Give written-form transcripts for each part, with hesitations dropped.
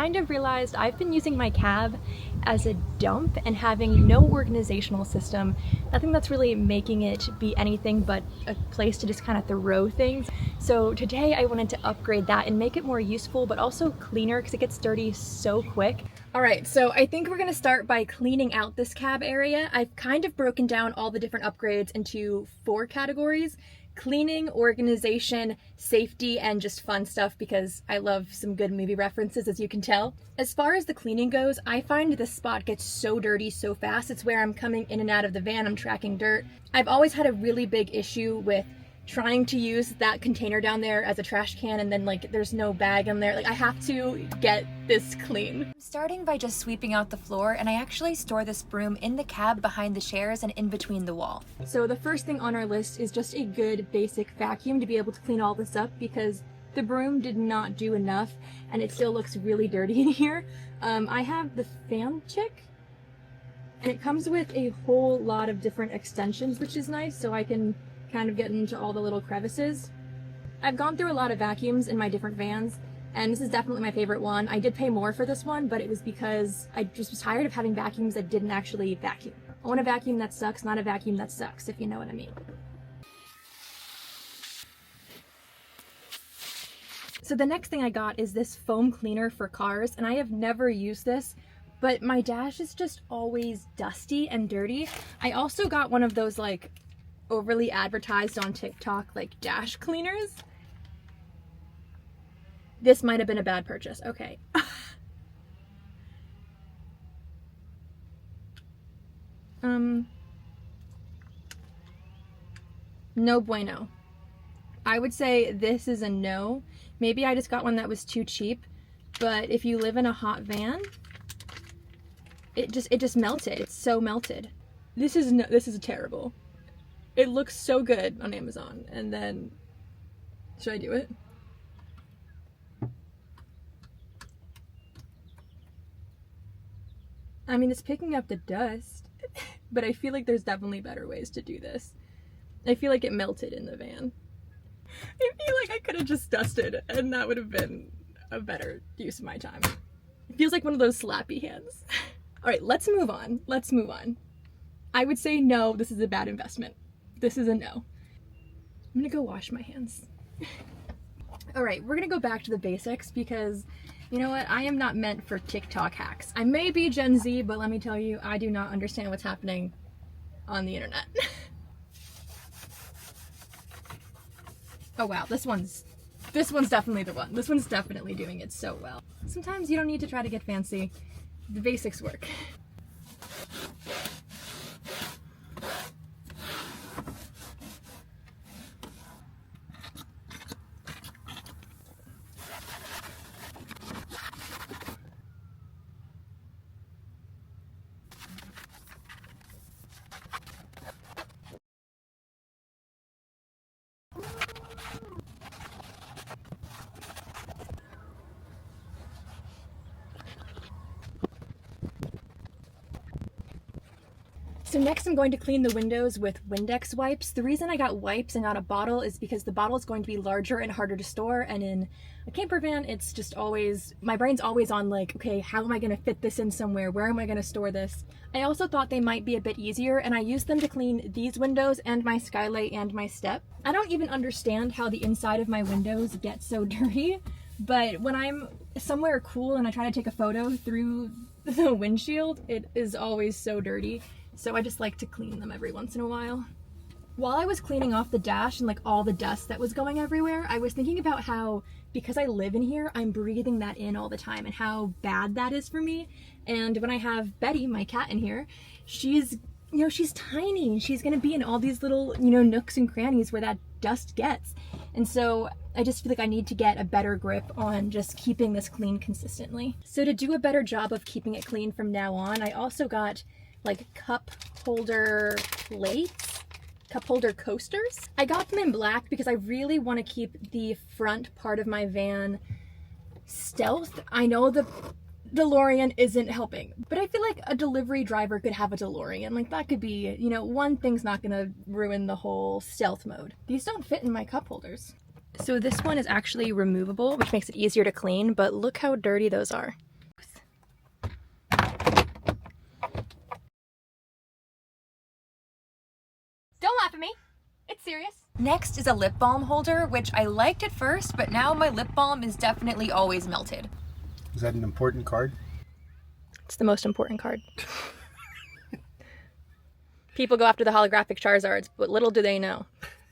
kind of realized I've been using my cab as a dump and having no organizational system. Nothing that's really making it be anything but a place to just kind of throw things. So today I wanted to upgrade that and make it more useful, but also cleaner because it gets dirty so quick. All right, so I think we're gonna start by cleaning out this cab area. I've kind of broken down all the different upgrades into 4 categories: cleaning, organization, safety, and just fun stuff, because I love some good movie references, as you can tell. As far as the cleaning goes, I find this spot gets so dirty so fast. It's where I'm coming in and out of the van, I'm tracking dirt. I've always had a really big issue with trying to use that container down there as a trash can and then like there's no bag in there. Like, I have to get this clean. I'm starting by just sweeping out the floor, and I actually store this broom in the cab behind the chairs and in between the wall. So the first thing on our list is just a good basic vacuum to be able to clean all this up, because the broom did not do enough and it still looks really dirty in here. I have the Fantik, and it comes with a whole lot of different extensions, which is nice, so I can kind of get into all the little crevices. I've gone through a lot of vacuums in my different vans, and this is definitely my favorite one. I did pay more for this one, but it was because I just was tired of having vacuums that didn't actually vacuum. I want a vacuum that sucks, not a vacuum that sucks, if you know what I mean. So the next thing I got is this foam cleaner for cars, and I have never used this, but my dash is just always dusty and dirty. I also got one of those like overly advertised on TikTok like dash cleaners. This might have been a bad purchase. Okay. No bueno. I would say this is a no. Maybe I just got one that was too cheap, but if you live in a hot van, it just melted. It's so melted. This is terrible. It looks so good on Amazon, and then, should I do it? I mean, it's picking up the dust, but I feel like there's definitely better ways to do this. I feel like it melted in the van. I feel like I could have just dusted, and that would have been a better use of my time. It feels like one of those slappy hands. All right, let's move on. Let's move on. I would say no, this is a bad investment. This is a no. I'm gonna go wash my hands. All right, we're gonna go back to the basics, because you know what? I am not meant for TikTok hacks. I may be Gen Z, but let me tell you, I do not understand what's happening on the internet. Oh wow, this one's definitely the one. This one's definitely doing it so well. Sometimes you don't need to try to get fancy. The basics work. So next I'm going to clean the windows with Windex wipes. The reason I got wipes and not a bottle is because the bottle is going to be larger and harder to store, and in a camper van it's just always, my brain's always on like, okay, how am I going to fit this in somewhere? Where am I going to store this? I also thought they might be a bit easier, and I used them to clean these windows and my skylight and my step. I don't even understand how the inside of my windows get so dirty, but when I'm somewhere cool and I try to take a photo through the windshield, it is always so dirty. So I just like to clean them every once in a while. While I was cleaning off the dash and like all the dust that was going everywhere, I was thinking about how, because I live in here, I'm breathing that in all the time and how bad that is for me. And when I have Betty, my cat, in here, she's tiny and she's gonna be in all these little, nooks and crannies where that dust gets. And so I just feel like I need to get a better grip on just keeping this clean consistently. So to do a better job of keeping it clean from now on, I also got like cup holder plates, cup holder coasters. I got them in black because I really want to keep the front part of my van stealth. I know the DeLorean isn't helping, but I feel like a delivery driver could have a DeLorean. Like, that could be, one thing's not gonna ruin the whole stealth mode. These don't fit in my cup holders. So this one is actually removable, which makes it easier to clean, but look how dirty those are. get serious. Next is a lip balm holder, which I liked at first, but now my lip balm is definitely always melted. Is that an important card? It's the most important card. People go after the holographic Charizards, but little do they know,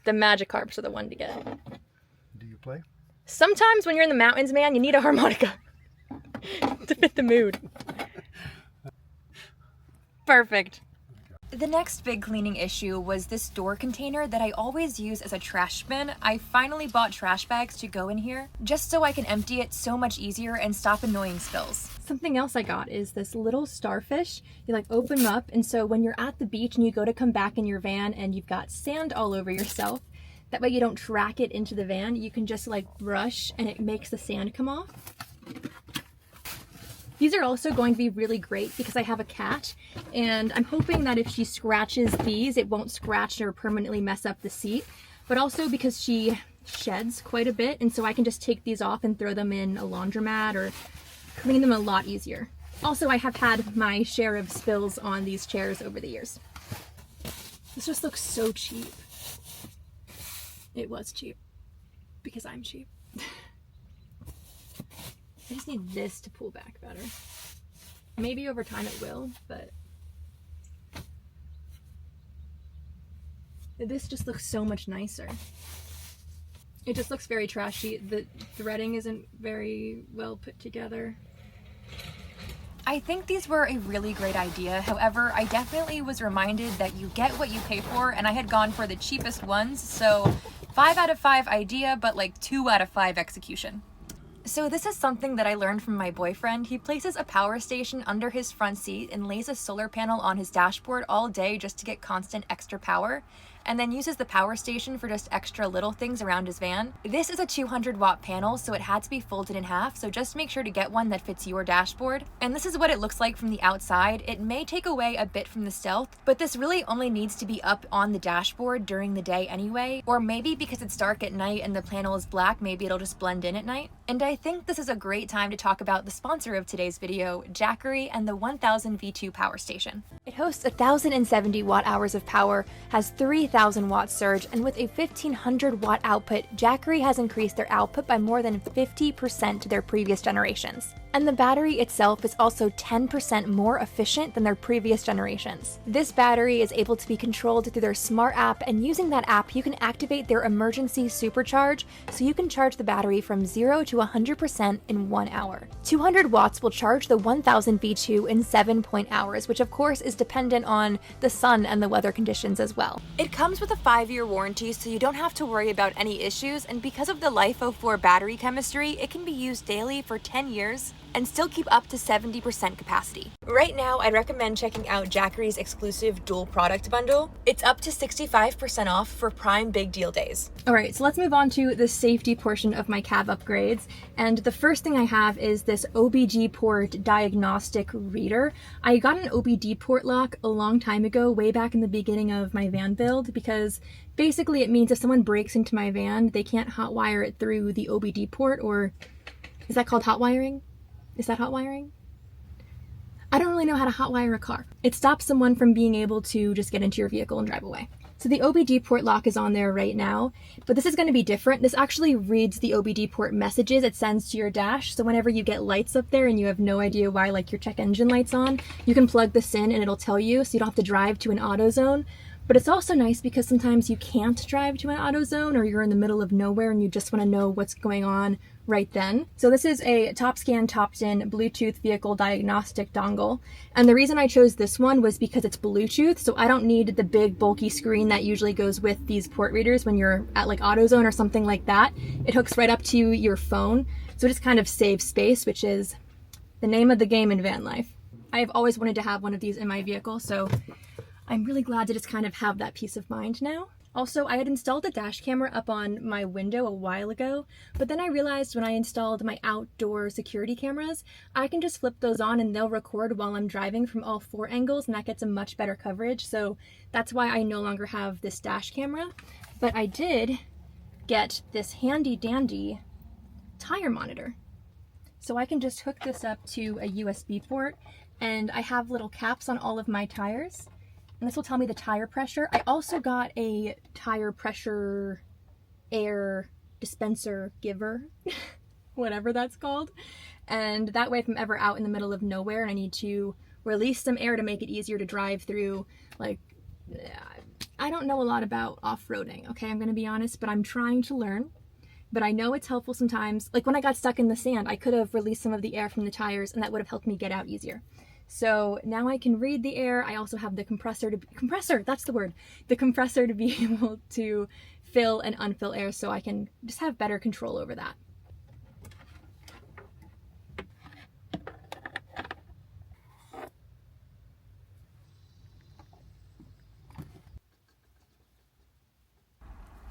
the Magikarps are the one to get. Do you play? Sometimes when you're in the mountains, man, you need a harmonica to fit the mood. Perfect. The next big cleaning issue was this door container that I always use as a trash bin. I finally bought trash bags to go in here, just so I can empty it so much easier and stop annoying spills. Something else I got is this little Starfish. You like open them up, and so when you're at the beach and you go to come back in your van and you've got sand all over yourself, that way you don't track it into the van, you can just like brush and it makes the sand come off. These are also going to be really great because I have a cat, and I'm hoping that if she scratches these, it won't scratch or permanently mess up the seat, but also because she sheds quite a bit, and so I can just take these off and throw them in a laundromat or clean them a lot easier. Also, I have had my share of spills on these chairs over the years. This just looks so cheap. It was cheap because I'm cheap. I just need this to pull back better. Maybe over time it will, but this just looks so much nicer. It just looks very trashy. The threading isn't very well put together. I think these were a really great idea. However, I definitely was reminded that you get what you pay for, and I had gone for the cheapest ones, so 5 out of 5 idea, but like 2 out of 5 execution. So this is something that I learned from my boyfriend. He places a power station under his front seat and lays a solar panel on his dashboard all day just to get constant extra power, and then uses the power station for just extra little things around his van. This is a 200-watt panel, so it had to be folded in half, so just make sure to get one that fits your dashboard. And this is what it looks like from the outside. It may take away a bit from the stealth, but this really only needs to be up on the dashboard during the day anyway, or maybe because it's dark at night and the panel is black, maybe it'll just blend in at night. And I think this is a great time to talk about the sponsor of today's video, Jackery, and the 1000 V2 power station. It hosts 1070 watt hours of power, has 3000 watt surge, and with a 1500 watt output, Jackery has increased their output by more than 50% to their previous generations. And the battery itself is also 10% more efficient than their previous generations. This battery is able to be controlled through their smart app, and using that app you can activate their emergency supercharge, so you can charge the battery from 0 to 100% in 1 hour. 200 watts will charge the 1000 V2 in 7 hours, which of course is dependent on the sun and the weather conditions as well. It comes with a 5-year warranty, so you don't have to worry about any issues, and because of the LiFeO4 battery chemistry, it can be used daily for 10 years and still keep up to 70% capacity. Right now, I'd recommend checking out Jackery's exclusive dual product bundle. It's up to 65% off for Prime Big Deal Days. All right, so let's move on to the safety portion of my cab upgrades. And the first thing I have is this OBD Port diagnostic reader. I got an OBD Port Lock a long time ago, way back in the beginning of my van build, because basically it means if someone breaks into my van, they can't hotwire it through the OBD port, or is that called hot wiring? Is that hot wiring? I don't really know how to hotwire a car. It stops someone from being able to just get into your vehicle and drive away. So the OBD Port Lock is on there right now, but this is going to be different. This actually reads the OBD port messages it sends to your dash. So whenever you get lights up there and you have no idea why, like your check engine light's on, you can plug this in and it'll tell you, so you don't have to drive to an auto zone. But it's also nice because sometimes you can't drive to an auto zone, or you're in the middle of nowhere and you just want to know what's going on right then. So this is a Topscan Topdon Bluetooth vehicle diagnostic dongle. And the reason I chose this one was because it's Bluetooth, so I don't need the big bulky screen that usually goes with these port readers when you're at like AutoZone or something like that. It hooks right up to your phone, so it just kind of saves space, which is the name of the game in van life. I have always wanted to have one of these in my vehicle, so I'm really glad to just kind of have that peace of mind now. Also, I had installed a dash camera up on my window a while ago, but then I realized when I installed my outdoor security cameras, I can just flip those on and they'll record while I'm driving from all 4 angles, and that gets a much better coverage. So that's why I no longer have this dash camera. But I did get this handy dandy tire monitor. So I can just hook this up to a USB port, and I have little caps on all of my tires. and this will tell me the tire pressure. I also got a tire pressure air dispenser giver, whatever that's called. And that way, if I'm ever out in the middle of nowhere and I need to release some air to make it easier to drive through, like, I don't know a lot about off-roading, okay? I'm gonna be honest, but I'm trying to learn. But I know it's helpful sometimes. Like when I got stuck in the sand, I could have released some of the air from the tires and that would have helped me get out easier. So now I can read the air. I also have the compressor, that's the word. The compressor to be able to fill and unfill air so I can just have better control over that.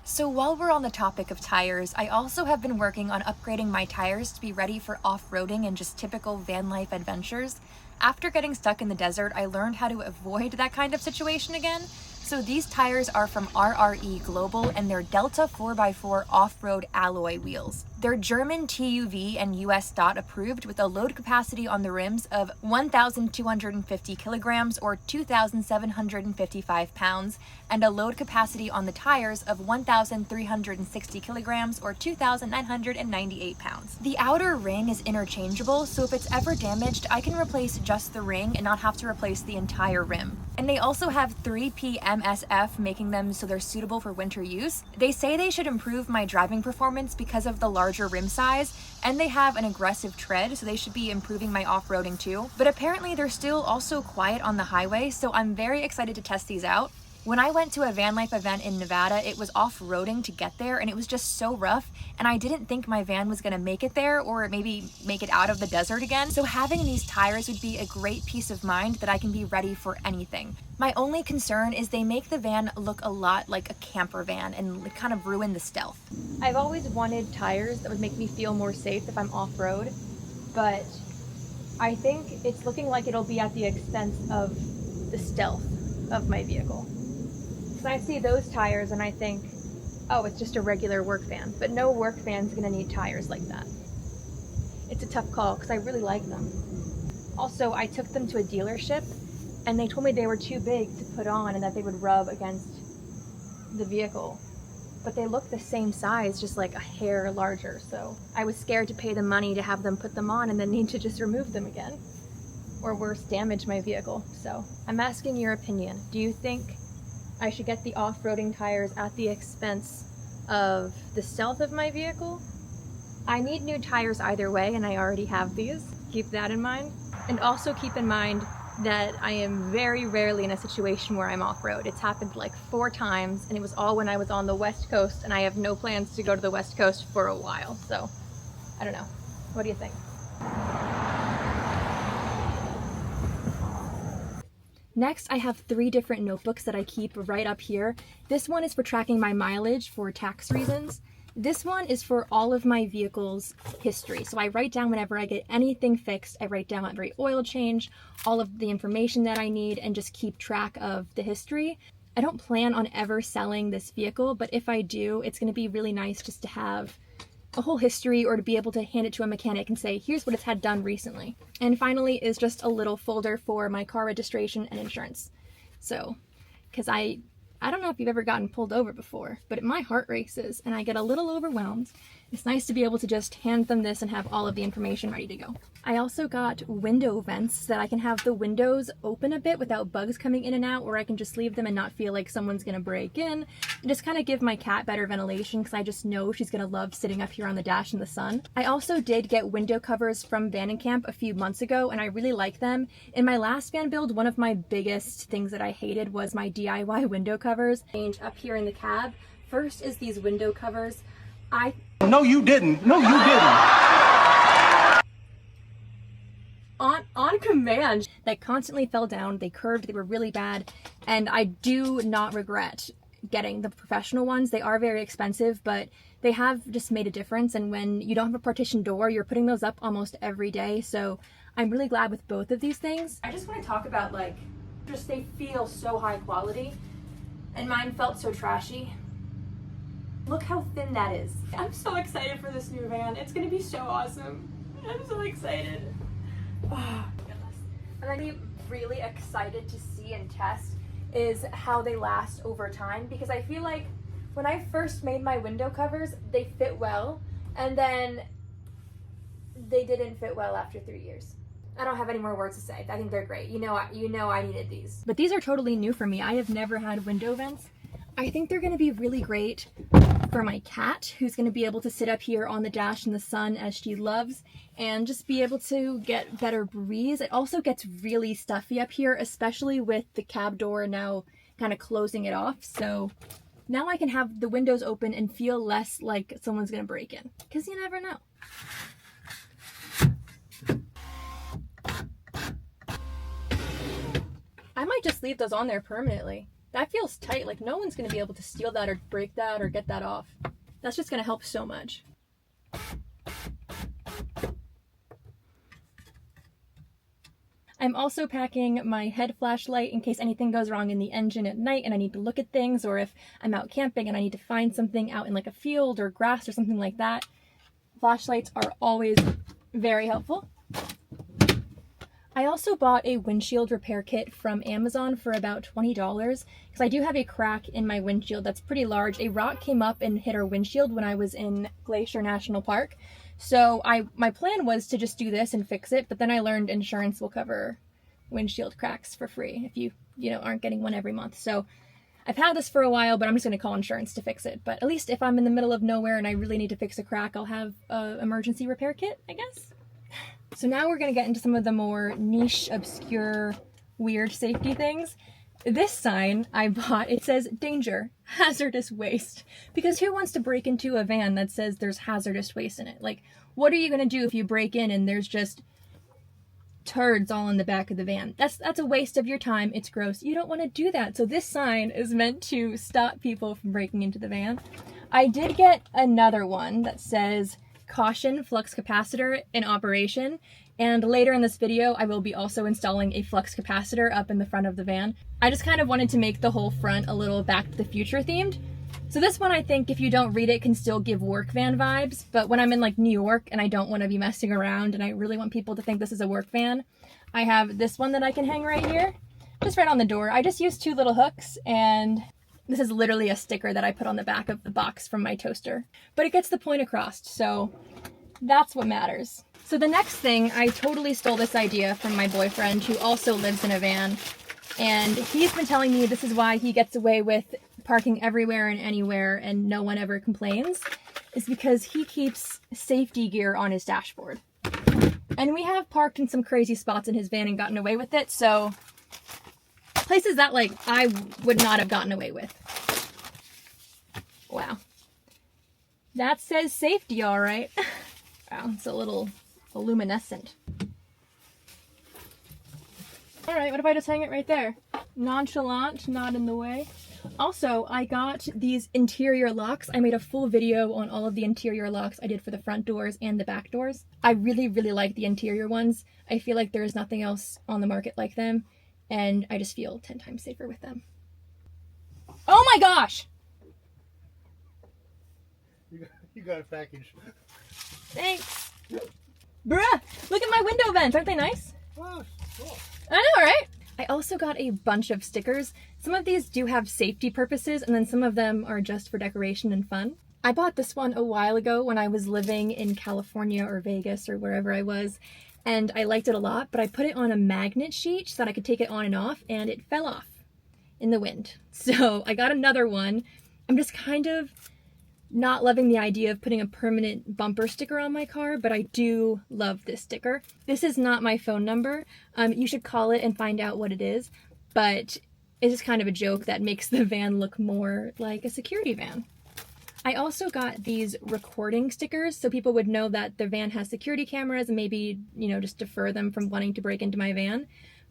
So while we're on the topic of tires, I also have been working on upgrading my tires to be ready for off-roading and just typical van life adventures. After getting stuck in the desert, I learned how to avoid that kind of situation again. So these tires are from RRE Global and they're Delta 4x4 off-road alloy wheels. They're German TÜV and US DOT approved with a load capacity on the rims of 1,250 kilograms or 2,755 pounds and a load capacity on the tires of 1,360 kilograms or 2,998 pounds. The outer ring is interchangeable, so if it's ever damaged, I can replace just the ring and not have to replace the entire rim. And they also have 3P MSF, making them so they're suitable for winter use. They say they should improve my driving performance because of the larger rim size, and they have an aggressive tread, so they should be improving my off-roading too. But apparently they're still also quiet on the highway, so I'm very excited to test these out. When I went to a van life event in Nevada, it was off-roading to get there and it was just so rough and I didn't think my van was gonna make it there or maybe make it out of the desert again. So having these tires would be a great peace of mind that I can be ready for anything. My only concern is they make the van look a lot like a camper van and kind of ruin the stealth. I've always wanted tires that would make me feel more safe if I'm off-road, but I think it's looking like it'll be at the expense of the stealth of my vehicle. So I see those tires and I think, oh, it's just a regular work van, but no work van's gonna need tires like that. It's a tough call because I really like them. Also, I took them to a dealership and they told me they were too big to put on and that they would rub against the vehicle. But they look the same size, just like a hair larger, so I was scared to pay the money to have them put them on and then need to just remove them again. Or worse, damage my vehicle. So I'm asking your opinion. Do you think I should get the off-roading tires at the expense of the stealth of my vehicle? I need new tires either way, and I already have these. Keep that in mind. And also keep in mind that I am very rarely in a situation where I'm off-road. It's happened like 4 times, and it was all when I was on the West Coast, and I have no plans to go to the West Coast for a while. So, I don't know. What do you think? Next, I have 3 different notebooks that I keep right up here. This one is for tracking my mileage for tax reasons. This one is for all of my vehicle's history. So I write down whenever I get anything fixed, I write down every oil change, all of the information that I need, and just keep track of the history. I don't plan on ever selling this vehicle, but if I do, it's gonna be really nice just to have a whole history or to be able to hand it to a mechanic and say, here's what it's had done recently. And finally is just a little folder for my car registration and insurance. So, because I don't know if you've ever gotten pulled over before, but my heart races and I get a little overwhelmed. It's nice to be able to just hand them this and have all of the information ready to go. I also got window vents so that I can have the windows open a bit without bugs coming in and out, or I can just leave them and not feel like someone's gonna break in, and just kind of give my cat better ventilation because I just know she's gonna love sitting up here on the dash in the sun. I also did get window covers from Van & Camp a few months ago and I really like them. In my last van build, one of my biggest things that I hated was my DIY window covers. Up here in the cab. First is these window covers. No, you didn't. No, you didn't. On command. They constantly fell down. They curved. They were really bad. And I do not regret getting the professional ones. They are very expensive, but they have just made a difference. And when you don't have a partition door, you're putting those up almost every day. So I'm really glad with both of these things. I just want to talk about just they feel so high quality. And mine felt so trashy. Look how thin that is. I'm so excited for this new van. It's gonna be so awesome. I'm so excited. Oh my goodness. And I'm really excited to see and test is how they last over time, because I feel like when I first made my window covers, they fit well, and then they didn't fit well after 3 years. I don't have any more words to say. I think they're great. You know I needed these. But these are totally new for me. I have never had window vents. I think they're gonna be really great for my cat, who's gonna be able to sit up here on the dash in the sun as she loves, and just be able to get better breeze. It also gets really stuffy up here, especially with the cab door now kind of closing it off. So now I can have the windows open and feel less like someone's gonna break in, because you never know. I might just leave those on there permanently. That feels tight, like no one's gonna be able to steal that or break that or get that off. That's just gonna help so much. I'm also packing my head flashlight in case anything goes wrong in the engine at night and I need to look at things, or if I'm out camping and I need to find something out in like a field or grass or something like that. Flashlights are always very helpful. I also bought a windshield repair kit from Amazon for about $20 because I do have a crack in my windshield that's pretty large. A rock came up and hit our windshield when I was in Glacier National Park. So my plan was to just do this and fix it, but then I learned insurance will cover windshield cracks for free if you aren't getting one every month. So I've had this for a while, but I'm just going to call insurance to fix it. But at least if I'm in the middle of nowhere and I really need to fix a crack, I'll have an emergency repair kit, I guess. So now we're going to get into some of the more niche, obscure, weird safety things. This sign I bought, it says, danger, hazardous waste. Because who wants to break into a van that says there's hazardous waste in it? Like, what are you going to do if you break in and there's just turds all in the back of the van? That's a waste of your time. It's gross. You don't want to do that. So this sign is meant to stop people from breaking into the van. I did get another one that says, caution, flux capacitor in operation, and later in this video I will be also installing a flux capacitor up in the front of the van. I just kind of wanted to make the whole front a little Back to the Future themed. So this one, I think if you don't read it, can still give work van vibes, but when I'm in like New York and I don't want to be messing around and I really want people to think this is a work van, I have this one that I can hang right here, just right on the door. I just used 2 little hooks, and this is literally a sticker that I put on the back of the box from my toaster. But it gets the point across, so that's what matters. So the next thing, I totally stole this idea from my boyfriend, who also lives in a van. And he's been telling me this is why he gets away with parking everywhere and anywhere and no one ever complains, is because he keeps safety gear on his dashboard. And we have parked in some crazy spots in his van and gotten away with it, so places that like I would not have gotten away with. Wow. That says safety, all right. Wow, it's a little luminescent. All right, what if I just hang it right there? Nonchalant, not in the way. Also, I got these interior locks. I made a full video on all of the interior locks I did for the front doors and the back doors. I really, really like the interior ones. I feel like there is nothing else on the market like them, and I just feel 10 times safer with them. Oh my gosh! You got a package. Thanks. Bruh, look at my window vents. Aren't they nice? Oh, cool. I know, right? I also got a bunch of stickers. Some of these do have safety purposes, and then some of them are just for decoration and fun. I bought this one a while ago when I was living in California or Vegas or wherever I was, and I liked it a lot, but I put it on a magnet sheet so that I could take it on and off, and it fell off in the wind. So I got another one. I'm just kind of not loving the idea of putting a permanent bumper sticker on my car, but I do love this sticker. This is not my phone number. You should call it and find out what it is, but it's just kind of a joke that makes the van look more like a security van. I also got these recording stickers so people would know that the van has security cameras and maybe, just defer them from wanting to break into my van,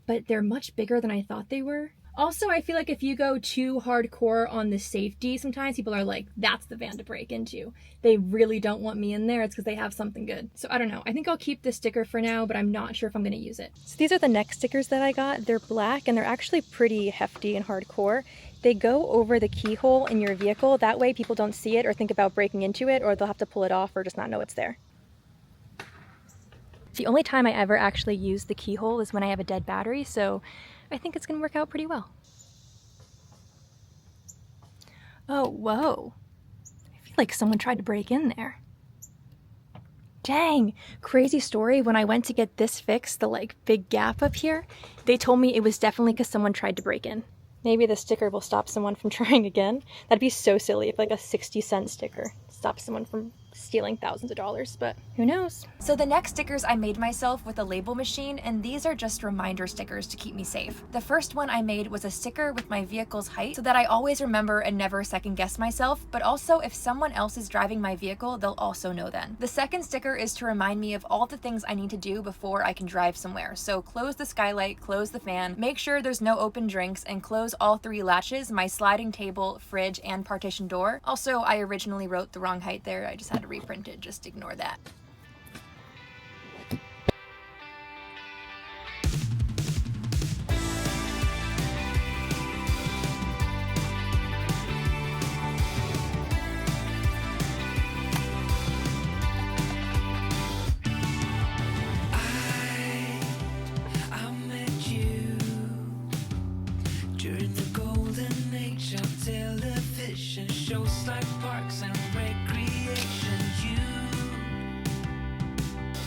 but they're much bigger than I thought they were. Also, I feel like if you go too hardcore on the safety, sometimes people are like, that's the van to break into. They really don't want me in there. It's because they have something good. So I don't know. I think I'll keep this sticker for now, but I'm not sure if I'm going to use it. So these are the neck stickers that I got. They're black and they're actually pretty hefty and hardcore. They go over the keyhole in your vehicle. That way people don't see it or think about breaking into it, or they'll have to pull it off or just not know it's there. The only time I ever actually use the keyhole is when I have a dead battery, so I think it's going to work out pretty well. Oh, whoa. I feel like someone tried to break in there. Dang, crazy story. When I went to get this fixed, the like big gap up here, they told me it was definitely because someone tried to break in. Maybe the sticker will stop someone from trying again. That'd be so silly if like a 60-cent sticker stops someone from stealing thousands of dollars, but who knows? So the next stickers I made myself with a label machine, and these are just reminder stickers to keep me safe. The first one I made was a sticker with my vehicle's height so that I always remember and never second guess myself, but also if someone else is driving my vehicle, they'll also know then. The second sticker is to remind me of all the things I need to do before I can drive somewhere. So close the skylight, close the fan, make sure there's no open drinks, and close all 3 latches, my sliding table, fridge, and partition door. Also, I originally wrote the wrong height there. I just had to reprint it. Just ignore that. I met you during the golden age of television shows like Parks and Recreation. You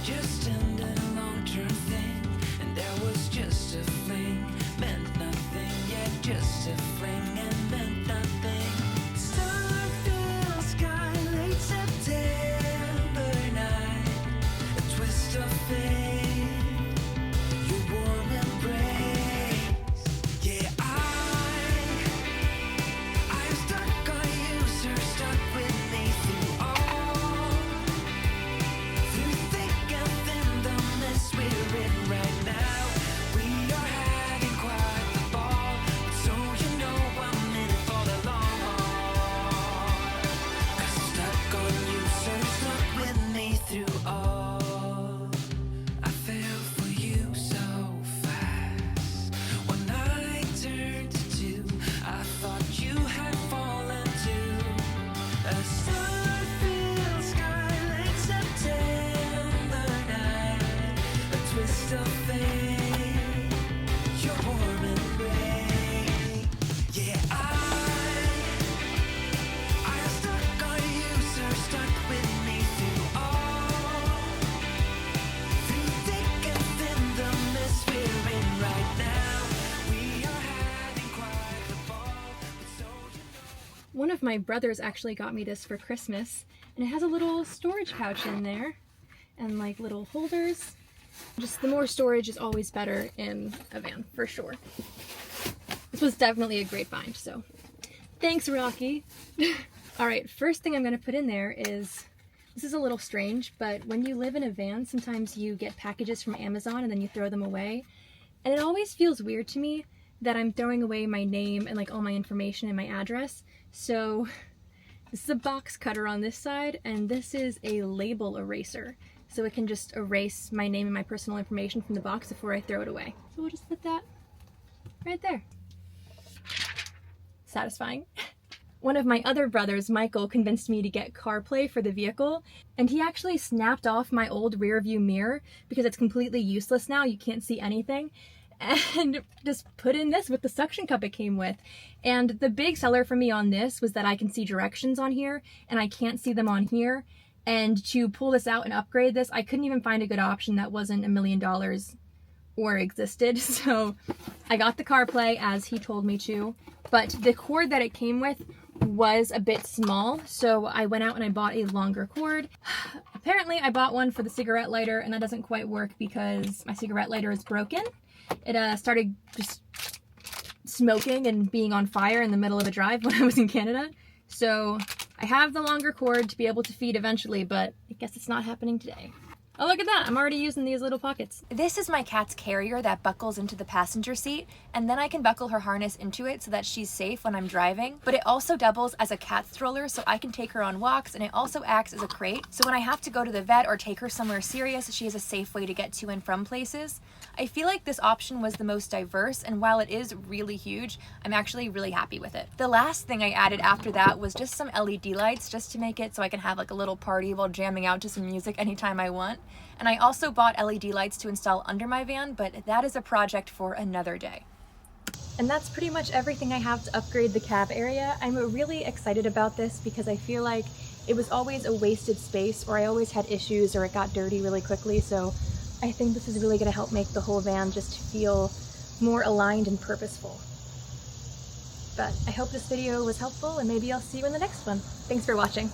just ended a long-term thing, and that was just a fling. Meant nothing, yeah, just a fling, and meant nothing. Starfish sky, late September night, a twist of fate, your warm embrace. Yeah, I'm stuck on you, sir, stuck with me through all, through thick and thin, the mess we're in right now. We are having quite the ball, so you know I'm in it for the long haul. 'Cause I'm stuck on you, sir, stuck with me through all. I fell for you so fast. When I turned to 2, I thought you had fallen too. A star-filled sky, late September night, a twist of fate, your warm embrace. Yeah, I'm stuck on you, sir, stuck with me through all, through thick and thin, the mess we're in right now. We are having quite the ball, but so you know. One of my brothers actually got me this for Christmas, and it has a little storage pouch in there and like little holders. Just the more storage is always better in a van, for sure. This was definitely a great find, so thanks, Rocky. All right, first thing I'm gonna put in there is, this is a little strange, but when you live in a van, sometimes you get packages from Amazon and then you throw them away. And it always feels weird to me that I'm throwing away my name and like all my information and my address. So this is a box cutter on this side, and this is a label eraser. So it can just erase my name and my personal information from the box before I throw it away. So we'll just put that right there. Satisfying. One of my other brothers, Michael, convinced me to get CarPlay for the vehicle, and he actually snapped off my old rear view mirror because it's completely useless now, you can't see anything, and just put in this with the suction cup it came with. And the big seller for me on this was that I can see directions on here, and I can't see them on here. And to pull this out and upgrade this, I couldn't even find a good option that wasn't $1 million or existed. So I got the CarPlay as he told me to, but the cord that it came with was a bit small, so I went out and I bought a longer cord. Apparently I bought one for the cigarette lighter, and that doesn't quite work because my cigarette lighter is broken. It started just smoking and being on fire in the middle of a drive when I was in Canada. So I have the longer cord to be able to feed eventually, but I guess it's not happening today. Oh, look at that. I'm already using these little pockets. This is my cat's carrier that buckles into the passenger seat, and then I can buckle her harness into it so that she's safe when I'm driving. But it also doubles as a cat stroller, so I can take her on walks, and it also acts as a crate. So when I have to go to the vet or take her somewhere serious, she has a safe way to get to and from places. I feel like this option was the most diverse, and while it is really huge, I'm actually really happy with it. The last thing I added after that was just some LED lights, just to make it so I can have like a little party while jamming out to some music anytime I want. And I also bought LED lights to install under my van, but that is a project for another day. And that's pretty much everything I have to upgrade the cab area. I'm really excited about this because I feel like it was always a wasted space, or I always had issues, or it got dirty really quickly. So I think this is really going to help make the whole van just feel more aligned and purposeful. But I hope this video was helpful, and maybe I'll see you in the next one. Thanks for watching.